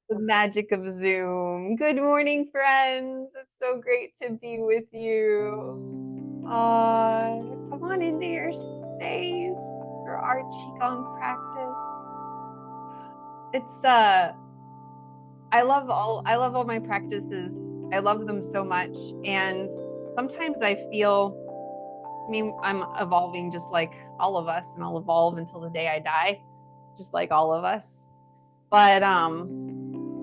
The magic of Zoom. Good morning, friends. It's so great to be with you. Come on into your space for our Qigong practice. It's I love all my practices. I love them so much. And sometimes I feel, I mean, I'm evolving just like all of us, and I'll evolve until the day I die, just like all of us. But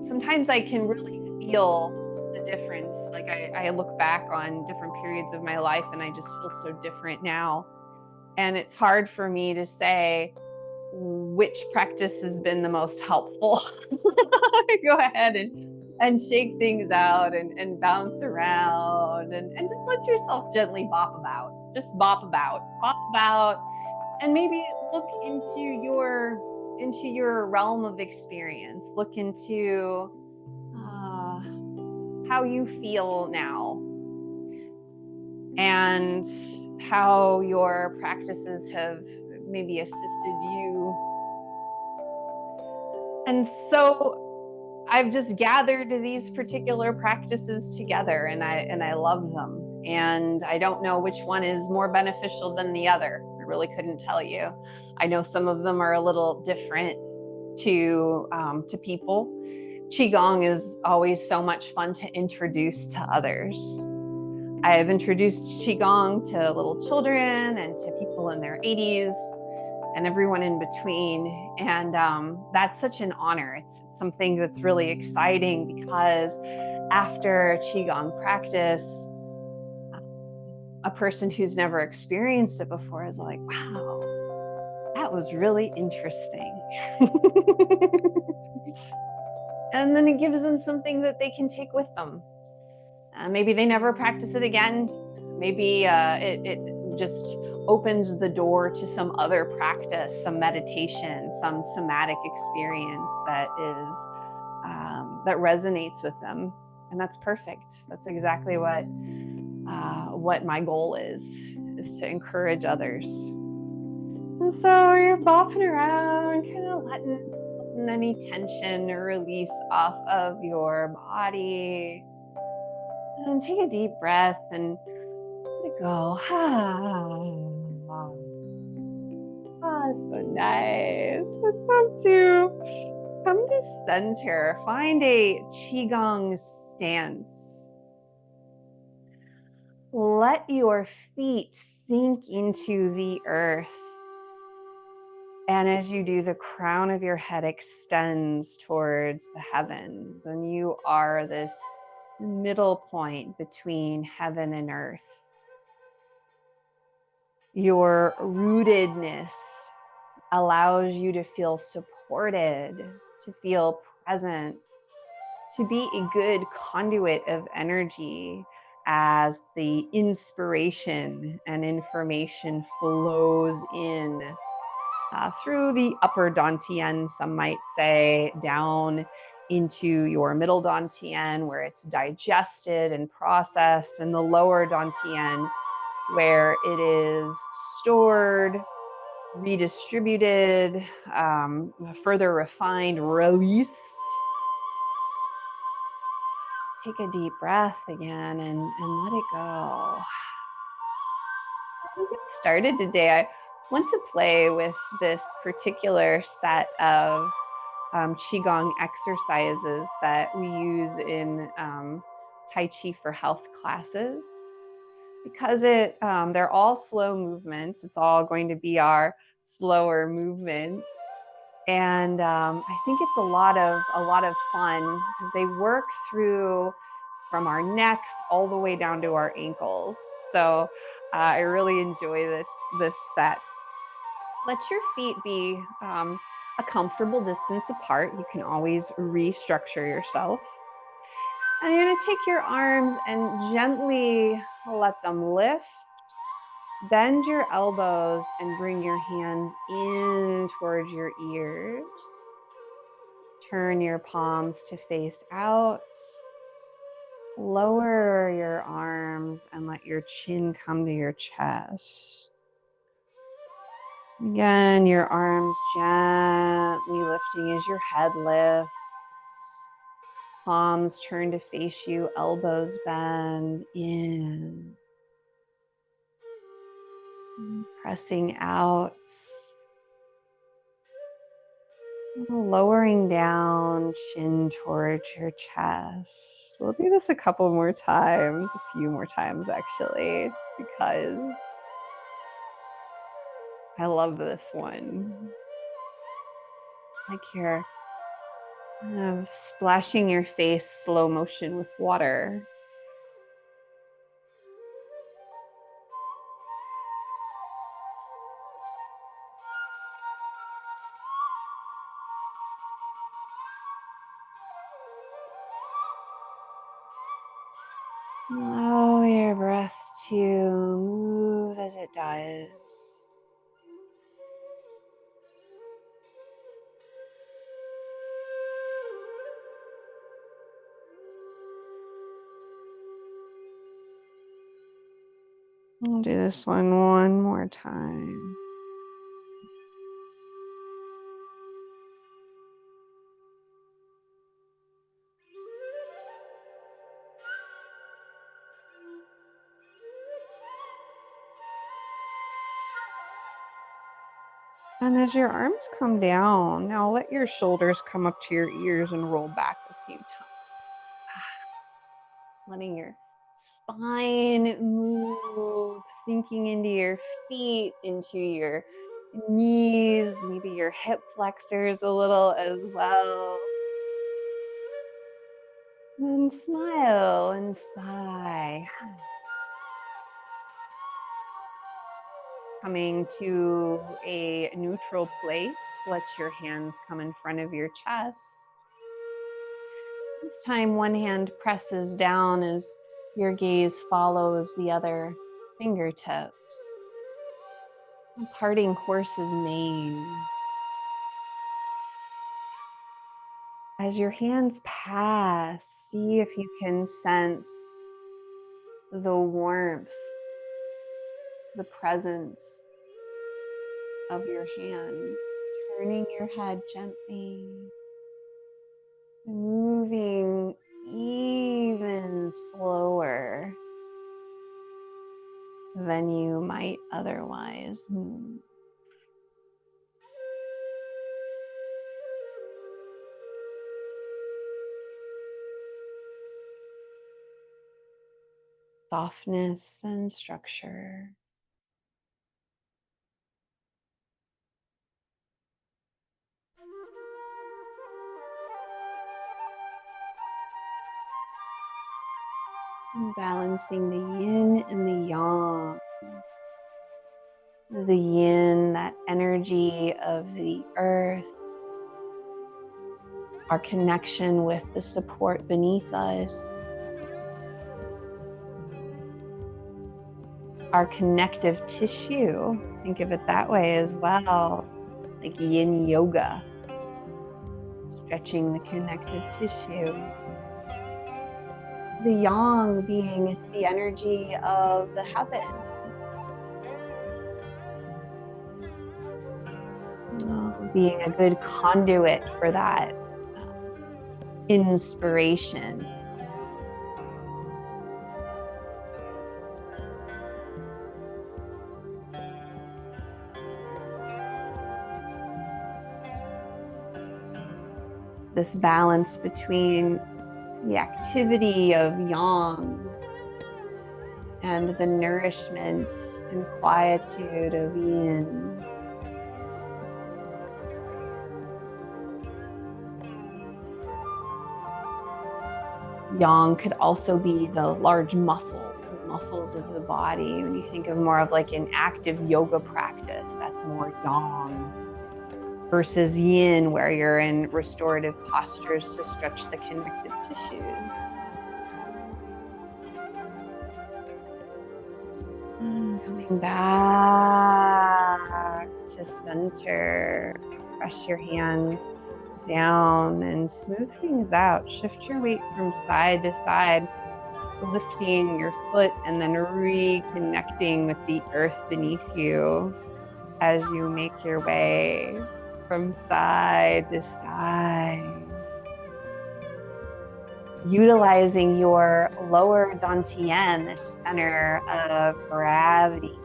sometimes I can really feel the difference. Like I look back on different periods of my life and I just feel so different now. And it's hard for me to say which practice has been the most helpful. Go ahead and shake things out and bounce around and just let yourself gently bop about. Just bop about, and maybe look into your realm of experience. Look into uh, how you feel now and how your practices have maybe assisted you. And so I've just gathered these particular practices together, and I love them. And I don't know which one is more beneficial than the other. I really couldn't tell you. I know some of them are a little different to people. Qigong is always so much fun to introduce to others. I have introduced Qigong to little children and to people in their 80s and everyone in between. And that's such an honor. It's something that's really exciting because after Qigong practice, a person who's never experienced it before is like, wow, that was really interesting. And then it gives them something that they can take with them. Maybe they never practice it again. Maybe it just opens the door to some other practice, some meditation, some somatic experience that resonates with them, and that's perfect. That's exactly what my goal is to encourage others. And so you're bopping around, kind of letting any tension or release off of your body. And take a deep breath and let it go. So nice. Come to center. Find a Qigong stance. Let your feet sink into the earth. And as you do, the crown of your head extends towards the heavens, and you are this middle point between heaven and earth. Your rootedness allows you to feel supported, to feel present, to be a good conduit of energy as the inspiration and information flows in through the upper dantian, some might say, down into your middle dantian where it's digested and processed, and the lower dantian where it is stored, redistributed, further refined, released. Take a deep breath again and let it go. We get started today. I want to play with this particular set of Qigong exercises that we use in Tai Chi for Health classes, because they're all slow movements. It's all going to be our slower movements. And I think it's a lot of fun because they work through from our necks all the way down to our ankles. So I really enjoy this set. Let your feet be a comfortable distance apart. You can always restructure yourself. And you're going to take your arms and gently let them lift. Bend your elbows and bring your hands in towards your ears. Turn your palms to face out. Lower your arms and let your chin come to your chest. Again, your arms gently lifting as your head lifts. Palms turn to face you, elbows bend in. Pressing out. Lowering down, chin towards your chest. We'll do this a couple more times, a few more times actually, just because I love this one. Like you're kind of splashing your face slow motion with water. Allow your breath to move as it does. I'll do this one more time. And as your arms come down, now let your shoulders come up to your ears and roll back a few times. Letting your spine move, sinking into your feet, into your knees, maybe your hip flexors a little as well. And smile and sigh. Coming to a neutral place, let your hands come in front of your chest. This time, one hand presses down as your gaze follows the other fingertips. Parting horse's mane. As your hands pass, see if you can sense the warmth, the presence of your hands. Turning your head gently, moving even slower than you might otherwise move. Softness and structure. And balancing the yin and the yang. The yin, that energy of the earth, our connection with the support beneath us, our connective tissue. Think of it that way as well, like yin yoga, stretching the connective tissue. The yang being the energy of the heavens, being a good conduit for that inspiration. This balance between the activity of yang and the nourishment and quietude of yin. Yang could also be the large muscles of the body. When you think of more of like an active yoga practice, that's more yang. Versus yin, where you're in restorative postures to stretch the connective tissues. Coming back to center. Press your hands down and smooth things out. Shift your weight from side to side, lifting your foot and then reconnecting with the earth beneath you as you make your way from side to side. utilizing your lower dantian, the center of gravity.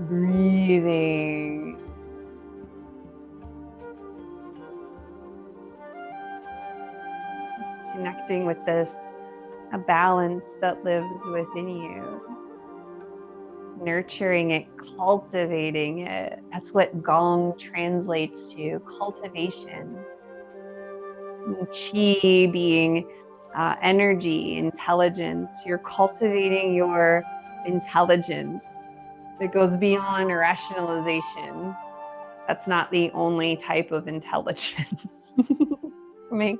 Breathing. Connecting with this, a balance that lives within you. Nurturing it, cultivating it. That's what Gong translates to, cultivation. And Qi being energy, intelligence. You're cultivating your intelligence that goes beyond rationalization. That's not the only type of intelligence. Coming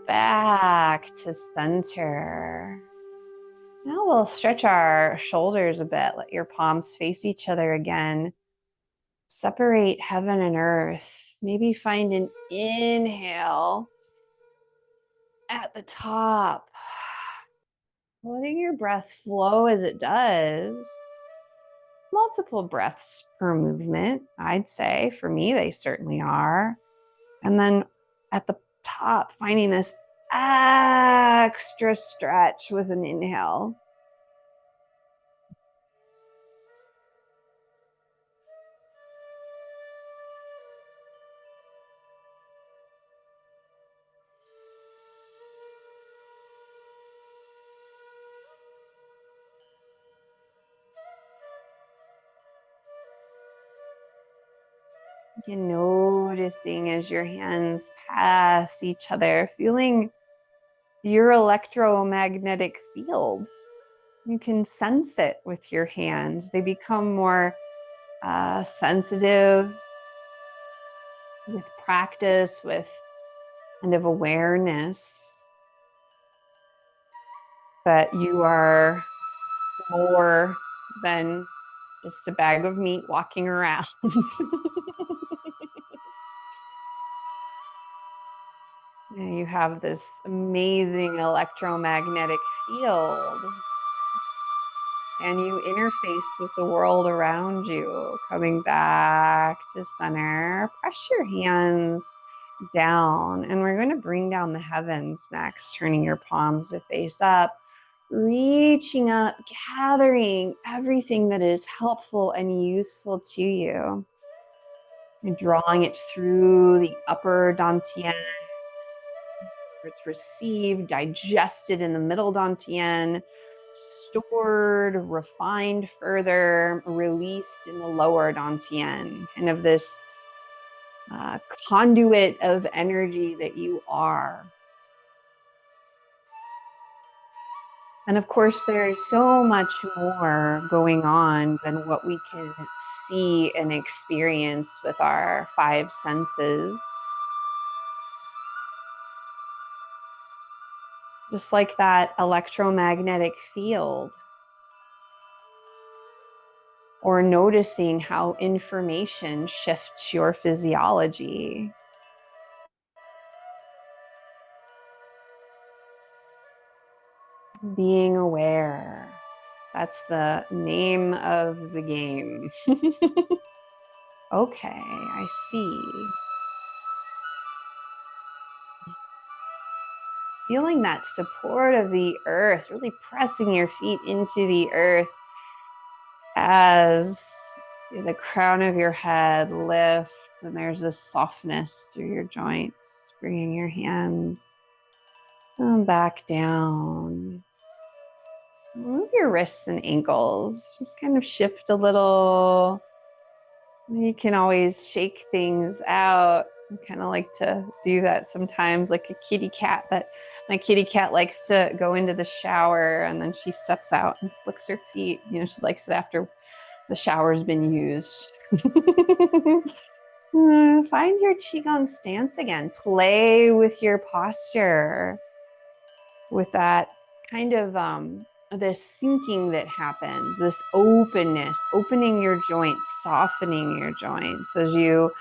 back to center. Now we'll stretch our shoulders a bit. Let your palms face each other again. Separate heaven and earth. Maybe find an inhale at the top. Letting your breath flow as it does. Multiple breaths per movement, I'd say. For me, they certainly are. And then at the top, finding this extra stretch with an inhale. You're noticing as your hands pass each other, feeling your electromagnetic fields. You can sense it with your hands. They become more sensitive with practice, with kind of awareness that you are more than just a bag of meat walking around. You have this amazing electromagnetic field, and you interface with the world around you. Coming back to center, press your hands down, and we're going to bring down the heavens next, turning your palms to face up, reaching up, gathering everything that is helpful and useful to you, and drawing it through the upper dantian. It's received, digested in the middle dantian, stored, refined further, released in the lower dantian. Kind of this conduit of energy that you are. And of course, there's so much more going on than what we can see and experience with our five senses. Just like that electromagnetic field, or noticing how information shifts your physiology. Being aware. That's the name of the game. Okay, I see. Feeling that support of the earth, really pressing your feet into the earth as the crown of your head lifts and there's this softness through your joints, bringing your hands back down. Move your wrists and ankles, just kind of shift a little. You can always shake things out. I kind of like to do that sometimes, like a kitty cat. That my kitty cat likes to go into the shower and then she steps out and flicks her feet. You know, she likes it after the shower's been used. Find your Qigong stance again. Play with your posture, with that kind of this sinking that happens, this openness, opening your joints, softening your joints as you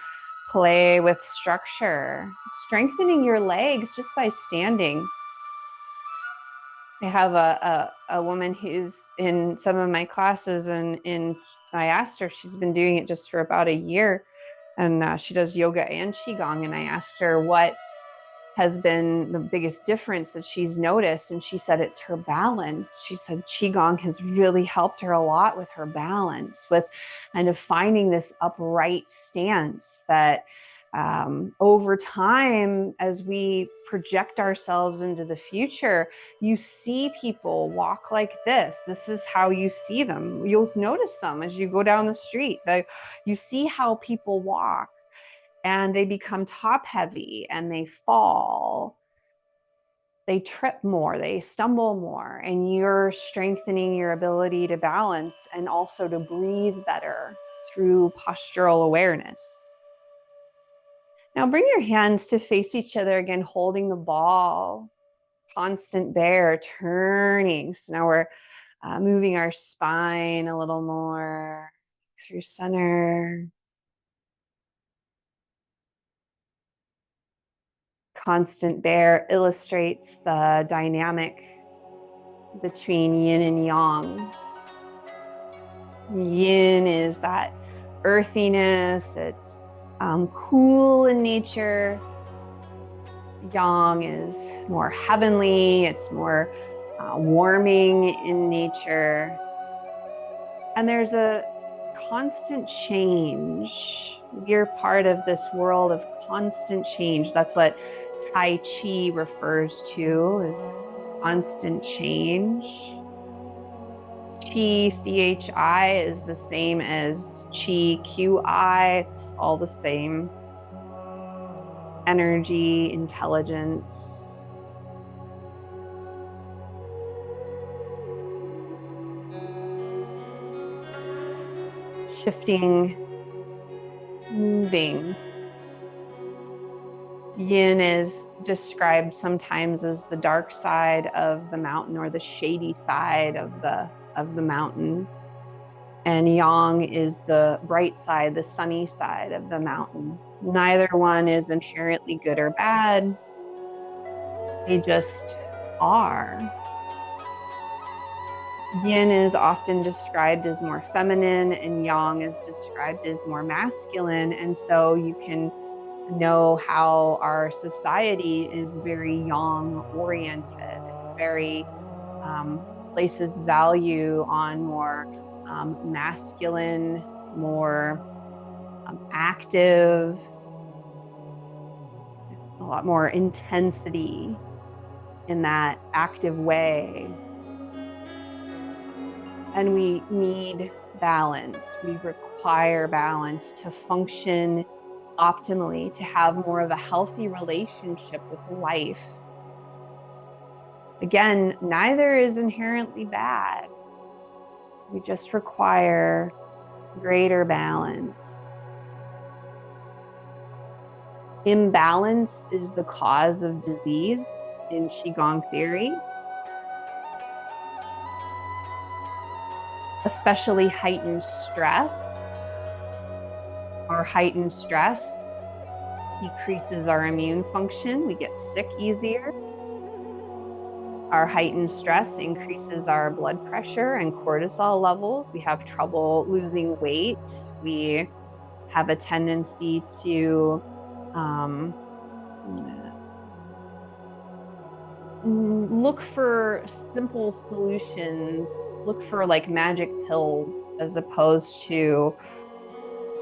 play with structure, strengthening your legs just by standing. I have a woman who's in some of my classes, and I asked her, she's been doing it just for about a year, and she does yoga and Qigong. And I asked her what has been the biggest difference that she's noticed. And she said it's her balance. She said Qigong has really helped her a lot with her balance, with kind of finding this upright stance that over time, as we project ourselves into the future, you see people walk like this. This is how you see them. You'll notice them as you go down the street. You see how people walk, and they become top heavy and they fall. They trip more, they stumble more, and you're strengthening your ability to balance and also to breathe better through postural awareness. Now bring your hands to face each other again, holding the ball, constant bear, turning. So now we're moving our spine a little more through center. Constant bear illustrates the dynamic between yin and yang. Yin is that earthiness, it's cool in nature. Yang is more heavenly, it's more warming in nature. And there's a constant change. We're part of this world of constant change. That's what Tai Chi refers to, as constant change. Qi, CHI, is the same as Qi, QI. It's all the same. Energy, intelligence. Shifting, moving. Yin is described sometimes as the dark side of the mountain, or the shady side of the mountain. And yang is the bright side, the sunny side of the mountain. Neither one is inherently good or bad. They just are. Yin is often described as more feminine, and yang is described as more masculine. And so you can know how our society is very yang oriented. It's very places value on more masculine, more active, a lot more intensity in that active way. And we need balance. We require balance to function optimally, to have more of a healthy relationship with life. Again, neither is inherently bad. We just require greater balance. Imbalance is the cause of disease in Qigong theory, especially heightened stress. Our heightened stress decreases our immune function. We get sick easier. Our heightened stress increases our blood pressure and cortisol levels. We have trouble losing weight. We have a tendency to look for simple solutions, look for like magic pills, as opposed to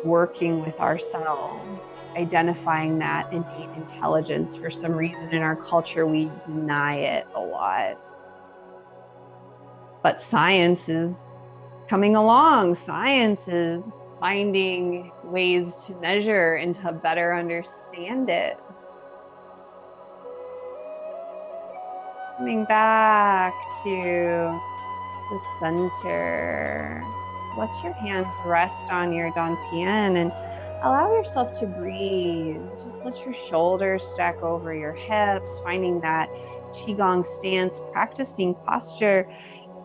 working with ourselves, identifying that innate intelligence. For some reason in our culture, we deny it a lot. But science is coming along. Science is finding ways to measure and to better understand it. Coming back to the center. Let your hands rest on your dantian and allow yourself to breathe. Just let your shoulders stack over your hips, finding that Qigong stance, practicing posture,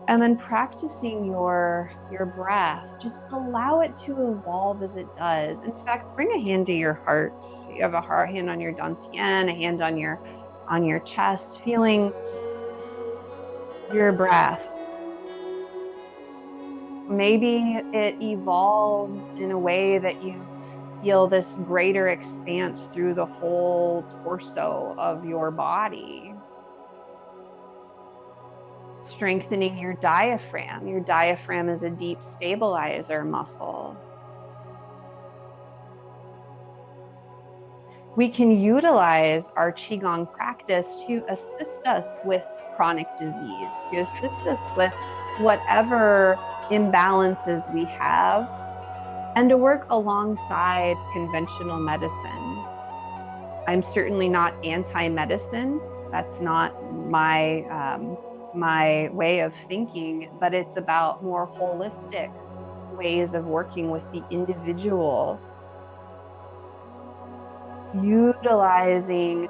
and then practicing your breath. Just allow it to evolve as it does. In fact, bring a hand to your heart. So you have a hand on your dantian, a hand on your chest, feeling your breath. Maybe it evolves in a way that you feel this greater expanse through the whole torso of your body. Strengthening your diaphragm. Your diaphragm is a deep stabilizer muscle. We can utilize our Qigong practice to assist us with chronic disease, to assist us with whatever imbalances we have, and to work alongside conventional medicine. I'm certainly not anti-medicine. That's not my way of thinking, but it's about more holistic ways of working with the individual, utilizing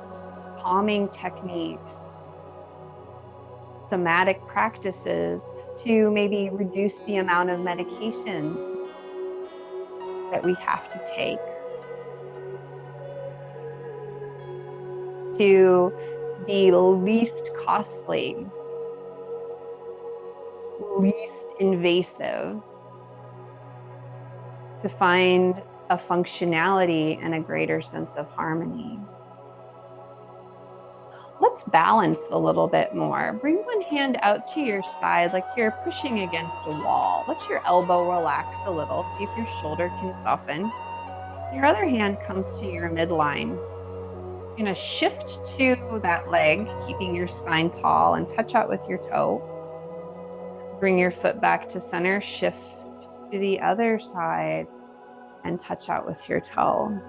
calming techniques, somatic practices to maybe reduce the amount of medications that we have to take, to be least costly, least invasive, to find a functionality and a greater sense of harmony. Let's balance a little bit more. Bring one hand out to your side like you're pushing against a wall. Let your elbow relax a little. See if your shoulder can soften. Your other hand comes to your midline. You're going to shift to that leg, keeping your spine tall, and touch out with your toe. Bring your foot back to center, shift to the other side, and touch out with your toe.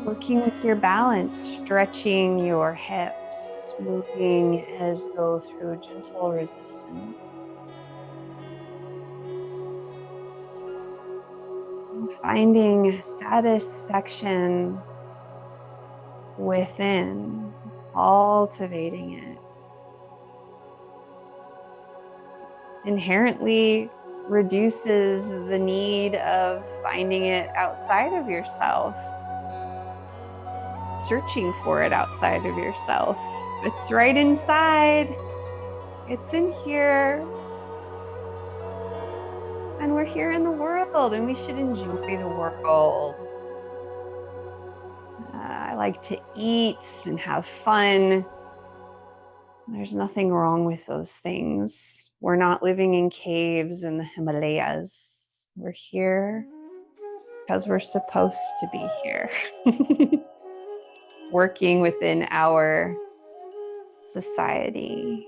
Working with your balance, stretching your hips, moving as though through gentle resistance. And finding satisfaction within, cultivating it. Inherently reduces the need of finding it outside of yourself, searching for it outside of yourself. It's right inside. It's in here. And we're here in the world, and we should enjoy the world. I like to eat and have fun. There's nothing wrong with those things. We're not living in caves in the Himalayas. We're here because we're supposed to be here. Working within our society.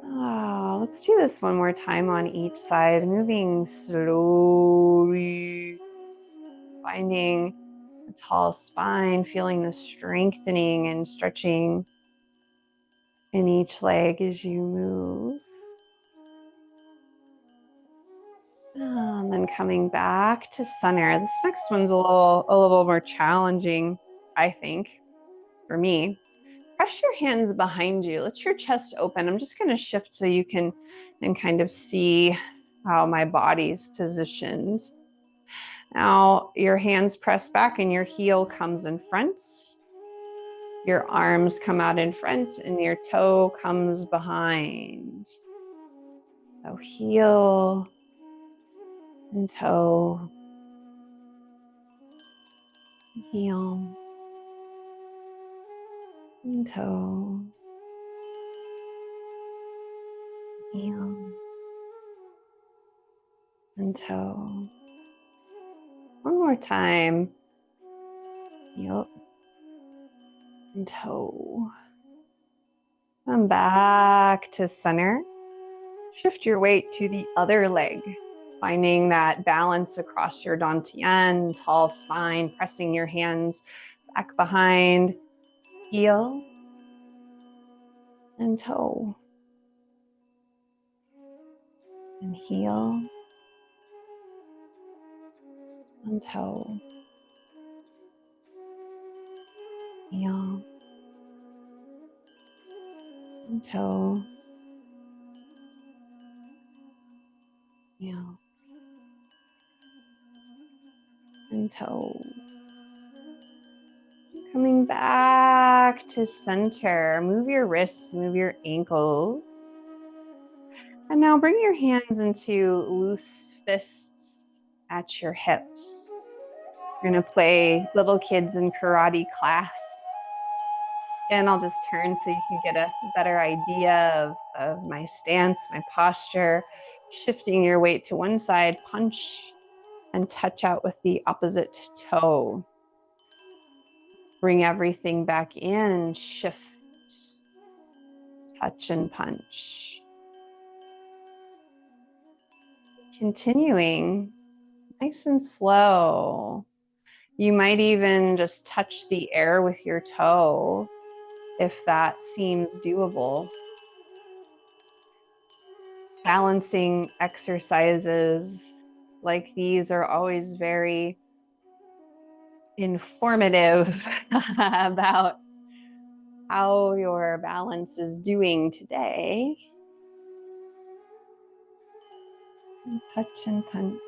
Oh, let's do this one more time on each side, moving slowly, finding a tall spine, feeling the strengthening and stretching in each leg as you move. And then coming back to center. This next one's a little more challenging, I think, for me. Press your hands behind you. Let your chest open. I'm just going to shift so you can and kind of see how my body's positioned. Now your hands press back and your heel comes in front. Your arms come out in front and your toe comes behind. So heel and toe, heel and toe, heel and toe. One more time. Heel and toe. Come back to center. Shift your weight to the other leg, finding that balance across your dantian, tall spine, pressing your hands back behind, heel and toe, and heel and toe, heel and toe, heel, and toe. Coming back to center. Move your wrists, move your ankles. And now bring your hands into loose fists at your hips. We're gonna play little kids in karate class. And I'll just turn so you can get a better idea of my stance, my posture. Shifting your weight to one side, punch and touch out with the opposite toe. Bring everything back in, shift, touch and punch. Continuing nice and slow. You might even just touch the air with your toe if that seems doable. Balancing exercises like these are always very informative about how your balance is doing today. And touch and punch.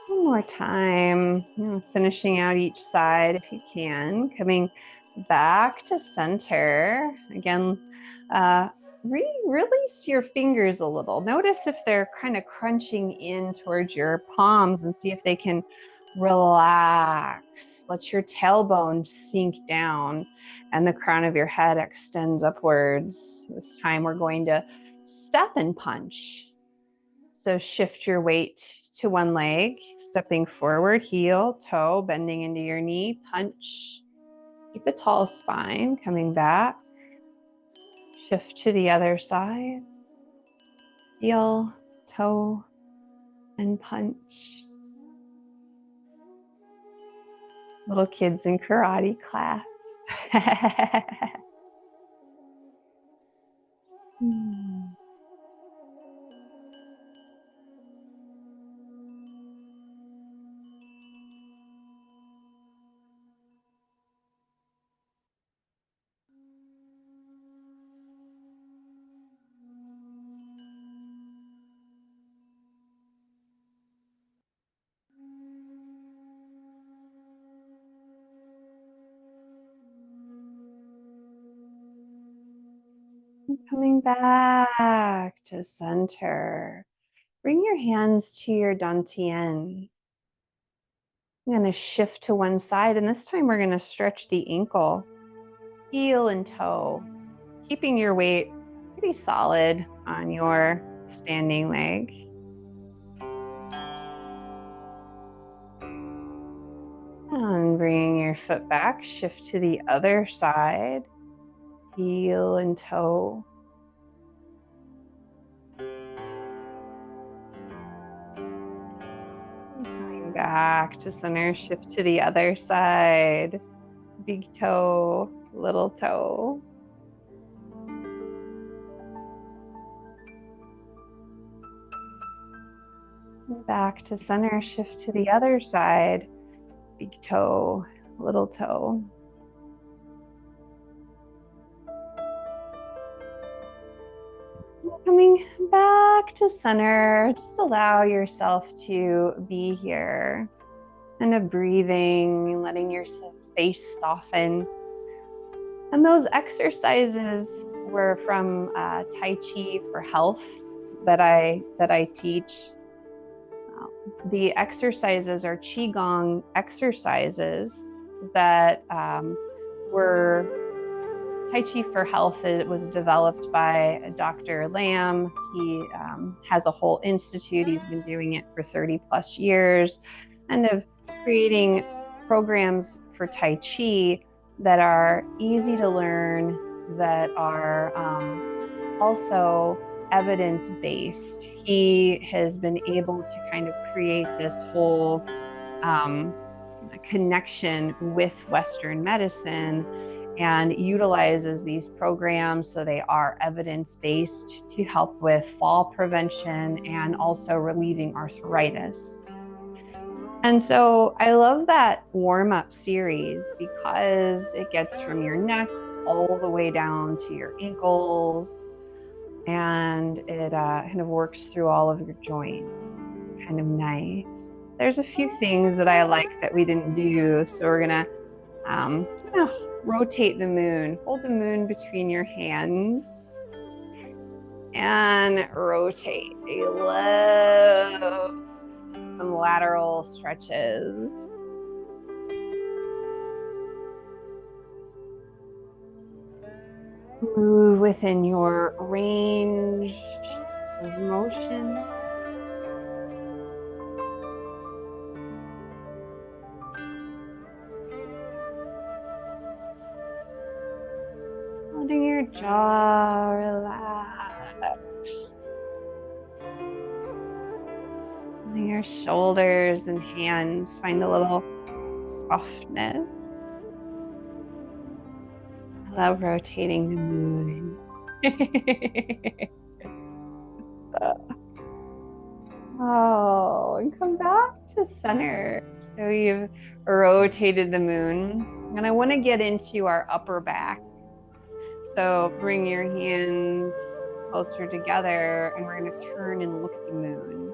One more time, finishing out each side if you can, coming back to center. Again, release your fingers a little. Notice if they're kind of crunching in towards your palms and see if they can relax. Let your tailbone sink down and the crown of your head extends upwards. This time we're going to step and punch. So shift your weight to one leg, stepping forward, heel, toe, bending into your knee, punch. Keep a tall spine, coming back. Shift to the other side, heel, toe, and punch. Little kids in karate class. Coming back to center. Bring your hands to your dantian. I'm going to shift to one side, and this time we're going to stretch the ankle, heel and toe, keeping your weight pretty solid on your standing leg. And bringing your foot back, shift to the other side, heel and toe. Coming back to center, shift to the other side, big toe, little toe. Back to center, shift to the other side, big toe, little toe. Coming back to center, just allow yourself to be here. Kind of breathing, letting your face soften. And those exercises were from Tai Chi for Health that I teach. The exercises are Qigong exercises that were Tai Chi for Health. It was developed by Dr. Lam. He has a whole institute. He's been doing it for 30 plus years, and of creating programs for Tai Chi that are easy to learn, that are also evidence-based. He has been able to kind of create this whole connection with Western medicine and utilizes these programs so they are evidence-based to help with fall prevention and also relieving arthritis. And so I love that warm-up series because it gets from your neck all the way down to your ankles, and it kind of works through all of your joints. It's kind of nice. There's a few things that I like that we didn't do, so we're gonna rotate the moon. Hold the moon between your hands and rotate. I love some lateral stretches. Move within your range of motion. Letting your jaw relax. Letting your shoulders and hands find a little softness. I love rotating the moon. Oh, and come back to center. So you've rotated the moon. And I want to get into our upper back. So bring your hands closer together and we're going to turn and look at the moon.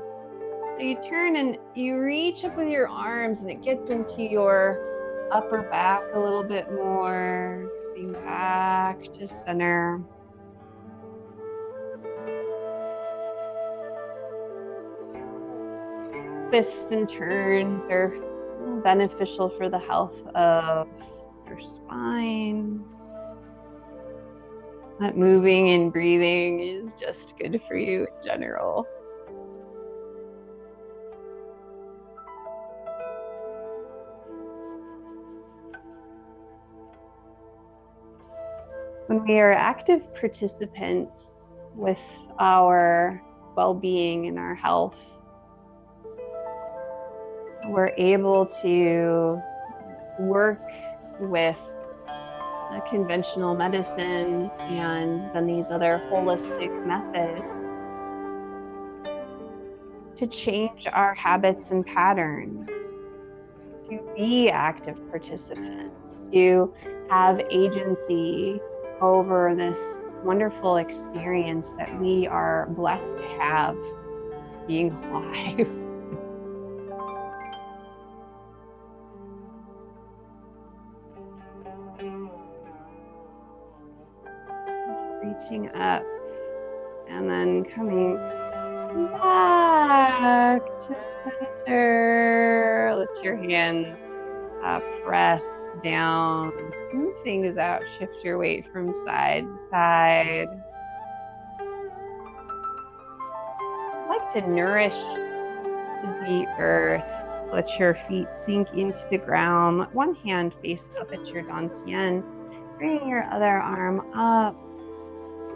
So you turn and you reach up with your arms and it gets into your upper back a little bit more, coming back to center. Twists and turns are beneficial for the health of your spine. That moving and breathing is just good for you in general. When we are active participants with our well-being and our health, we're able to work with conventional medicine and then these other holistic methods to change our habits and patterns, to be active participants, to have agency over this wonderful experience that we are blessed to have being alive. Reaching up and then coming back to center. Let your hands press down, smooth things out, shift your weight from side to side. I like to nourish the earth. Let your feet sink into the ground. Let one hand face up at your dantian. Bring your other arm up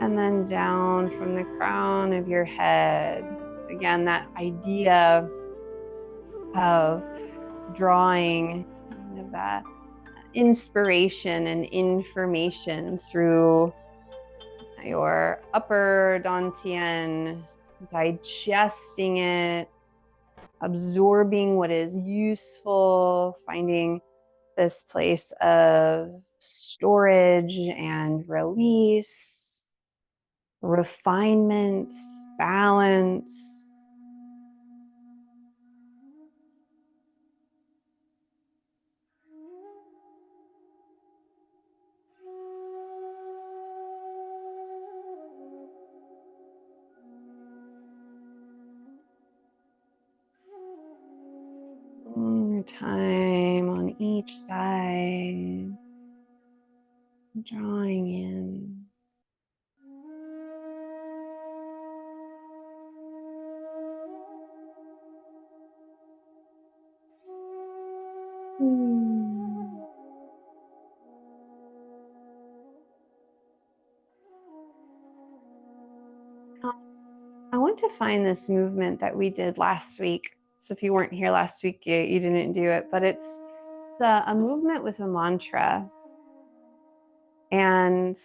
and then down from the crown of your head. So again, that idea of drawing that inspiration and information through your upper dantian, digesting it, absorbing what is useful, finding this place of storage and release, refinement, balance. More time on each side, drawing in. I want to find this movement that we did last week. So if you weren't here last week, you didn't do it, but it's a movement with a mantra. And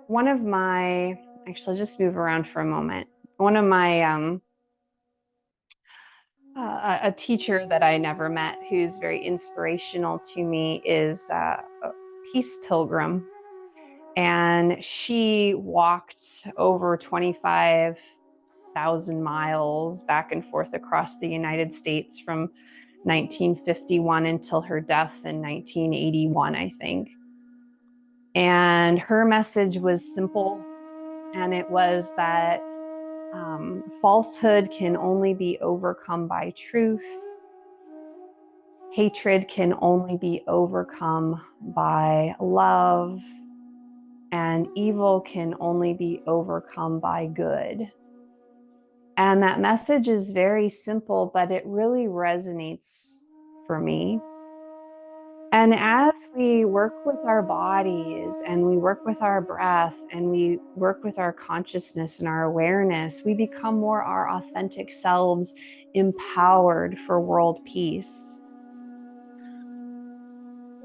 one of my, actually, I'll just move around for a moment. One of my A teacher that I never met who's very inspirational to me is a peace pilgrim. And she walked over 25,000 miles back and forth across the United States from 1951 until her death in 1981, I think. And her message was simple, and it was that falsehood can only be overcome by truth. Hatred can only be overcome by love, and evil can only be overcome by good. And that message is very simple, but it really resonates for me. And as we work with our bodies and we work with our breath and we work with our consciousness and our awareness, we become more our authentic selves, empowered for world peace.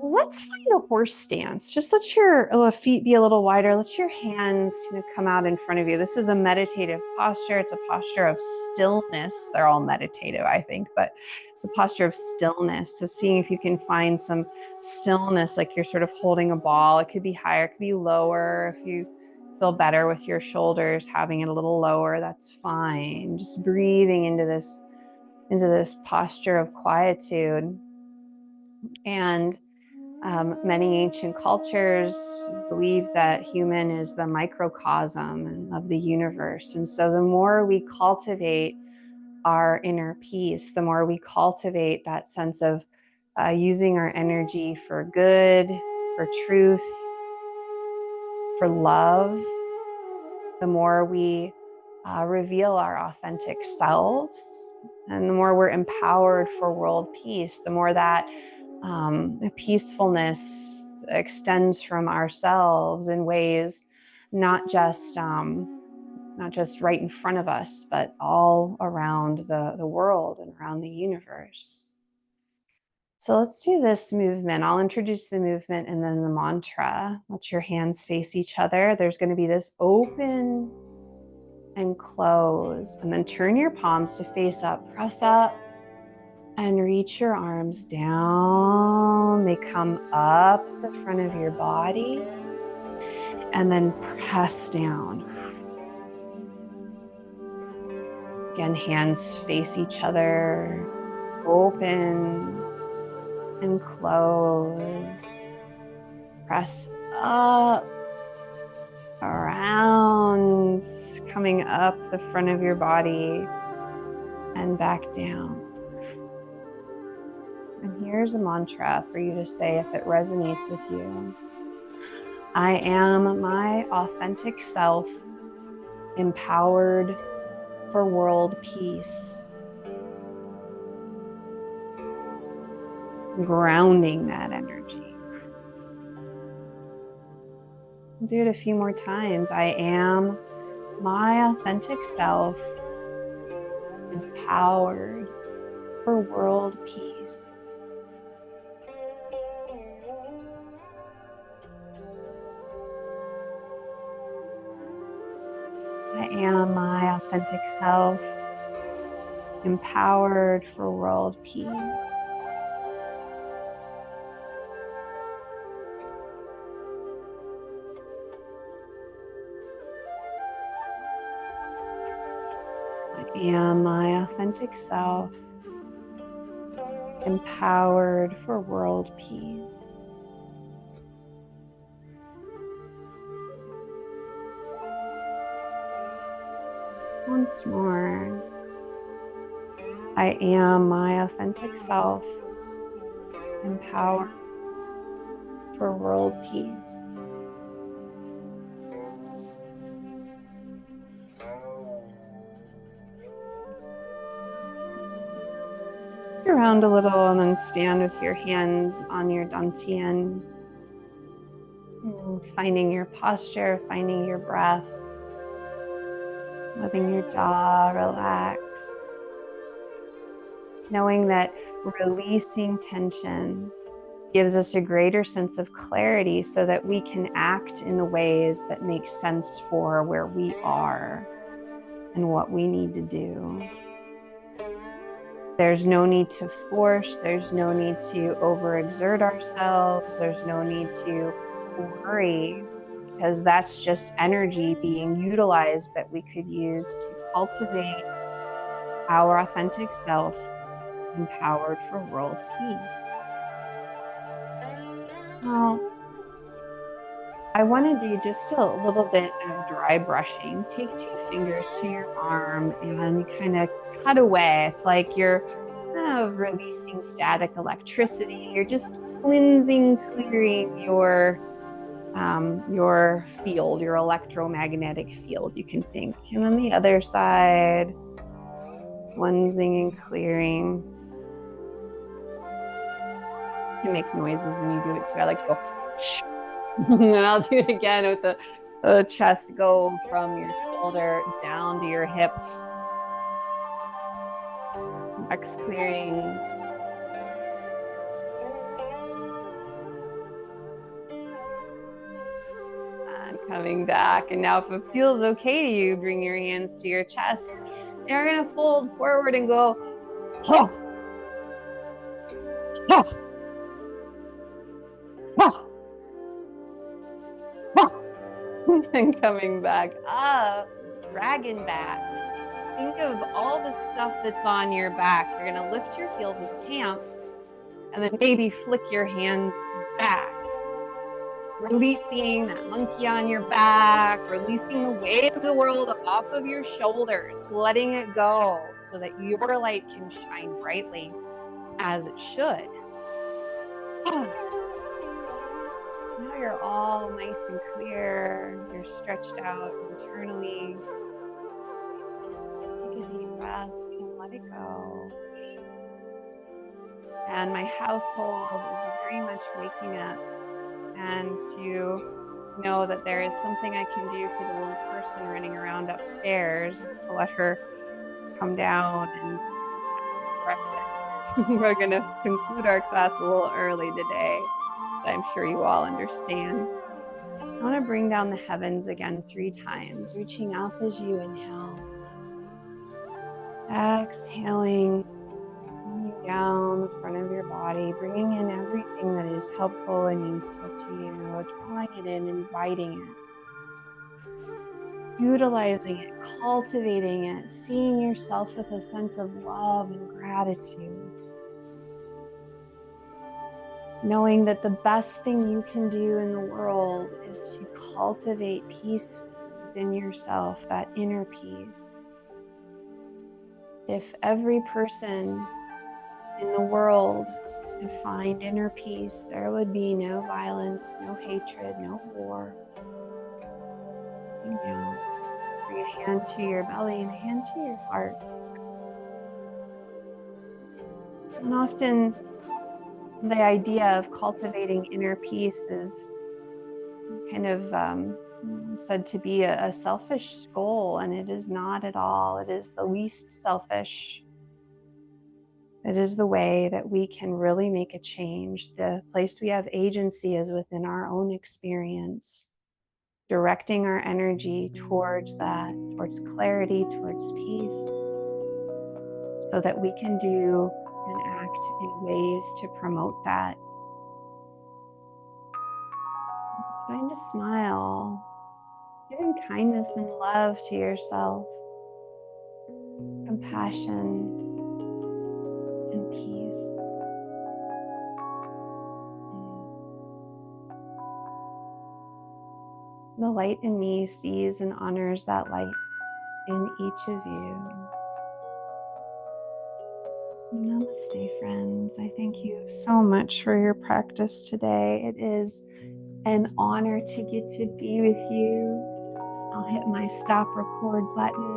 Let's find a horse stance. Just let your feet be a little wider. Let your hands come out in front of you. This is a meditative posture. It's a posture of stillness. They're all meditative, I think, but it's a posture of stillness. So seeing if you can find some stillness, like you're sort of holding a ball. It could be higher, it could be lower. If you feel better with your shoulders, having it a little lower, that's fine. Just breathing into this posture of quietude. And many ancient cultures believe that human is the microcosm of the universe. And so the more we cultivate our inner peace, the more we cultivate that sense of using our energy for good, for truth, for love, the more we reveal our authentic selves, and the more we're empowered for world peace, the more that peacefulness extends from ourselves in ways not just right in front of us, but all around the world and around the universe. So let's do this movement. I'll introduce the movement and then the mantra. Let your hands face each other. There's going to be this open and close, and then turn your palms to face up, press up, and reach your arms down. They come up the front of your body, and then press down. Again, hands face each other, open and close. Press up, around, coming up the front of your body and back down. And here's a mantra for you to say if it resonates with you. I am my authentic self, empowered for world peace. Grounding that energy. Do it a few more times. I am my authentic self, empowered for world peace. I am my authentic self, empowered for world peace. I am my authentic self, empowered for world peace. Once more. I am my authentic self, empowered for world peace. Around a little and then stand with your hands on your dantian, finding your posture, finding your breath, letting your jaw relax, knowing that releasing tension gives us a greater sense of clarity so that we can act in the ways that make sense for where we are and what we need to do. There's no need to force. There's no need to overexert ourselves. There's no need to worry, because that's just energy being utilized that we could use to cultivate our authentic self, empowered for world peace. Well, I want to do just a little bit of dry brushing. Take 2 fingers to your arm and kind of cut away. It's like you're kind of releasing static electricity. You're just cleansing, clearing your field, your electromagnetic field, you can think. And then the other side, cleansing and clearing. You can make noises when you do it too. I like to go shh. And I'll do it again with the chest go from your shoulder down to your hips. Next clearing. And coming back. And now if it feels okay to you, bring your hands to your chest. You're going to fold forward and go, oh, oh, oh, oh. And coming back up, dragon back. Think of all the stuff that's on your back. You're going to lift your heels and tamp, and then maybe flick your hands back. Releasing that monkey on your back, releasing the weight of the world off of your shoulders, letting it go so that your light can shine brightly as it should. Now you're all nice and clear. You're stretched out internally. Take a deep breath and let it go. And my household is very much waking up, and to know that there is something I can do for the little person running around upstairs to let her come down and have some breakfast. We're going to conclude our class a little early today, but I'm sure you all understand. I want to bring down the heavens again 3 times, reaching up as you inhale. Exhaling, coming down the front of your body, bringing in everything that is helpful and useful to you, drawing it in, inviting it, utilizing it, cultivating it, seeing yourself with a sense of love and gratitude. Knowing that the best thing you can do in the world is to cultivate peace within yourself, that inner peace. If every person in the world could find inner peace, there would be no violence, no hatred, no war. Sing down. Bring a hand to your belly and a hand to your heart. And often the idea of cultivating inner peace is kind of said to be a selfish goal, and it is not at all. It is the least selfish. It is the way that we can really make a change. The place we have agency is within our own experience, directing our energy towards that, towards clarity, towards peace, so that we can do and act in ways to promote that. Find a smile, giving kindness and love to yourself, compassion and peace. The light in me sees and honors that light in each of you. Namaste, friends. I thank you so much for your practice today. It is an honor to get to be with you. I'll hit my stop record button.